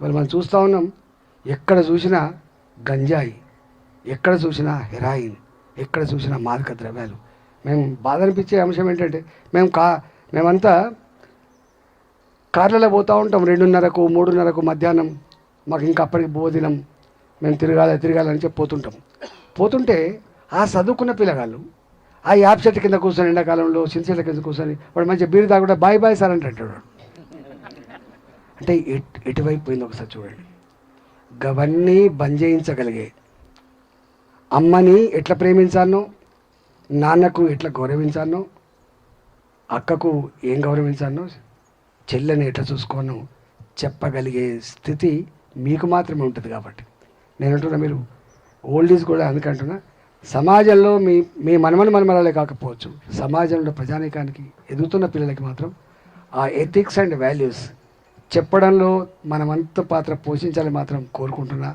వాళ్ళు మనం చూస్తూ ఉన్నాం, ఎక్కడ చూసినా గంజాయి, ఎక్కడ చూసినా హెరాయిన్, ఎక్కడ చూసినా మాదక ద్రవ్యాలు. మేము బాధ అనిపించే అంశం ఏంటంటే మేమంతా కార్లలో పోతూ ఉంటాం 2:30కు 3:30కు మధ్యాహ్నం. మాకు ఇంకా అప్పటికి భోజనం, మేము తిరగాలని చెప్పి పోతుంటే ఆ చదువుకున్న పిల్లగాళ్ళు ఆ యాప్ చెట్టు కింద కూర్చొని ఎండాకాలంలో చింతచెట్ల కింద కూర్చొని వాడు మంచిగా బీరు తాగుంటే బాయ్ బాయ్ సార్ అంటాడు. అంటే ఎటువైపు పోయింది ఒకసారి చూడండి. గవన్నీ బంద్ చేయించగలిగే అమ్మని ఎట్లా ప్రేమించానో, నాన్నకు ఎట్లా గౌరవించానో, అక్కకు ఏం గౌరవించానో, చెల్లెని ఎట్లా చూసుకోనో చెప్పగలిగే స్థితి మీకు మాత్రమే ఉంటుంది. కాబట్టి నేను అంటున్నా, మీరు ఓల్డ్ ఈజ్ కూడా అందుకంటున్నా, సమాజంలో మీ మనమరాలే కాకపోవచ్చు, సమాజంలో ప్రజానీకానికి ఎదుగుతున్న పిల్లలకి మాత్రం ఆ ఎథిక్స్ అండ్ వాల్యూస్ చెప్పడంలో మనమంత పాత్ర పోషించాలని మాత్రం కోరుకుంటున్నా.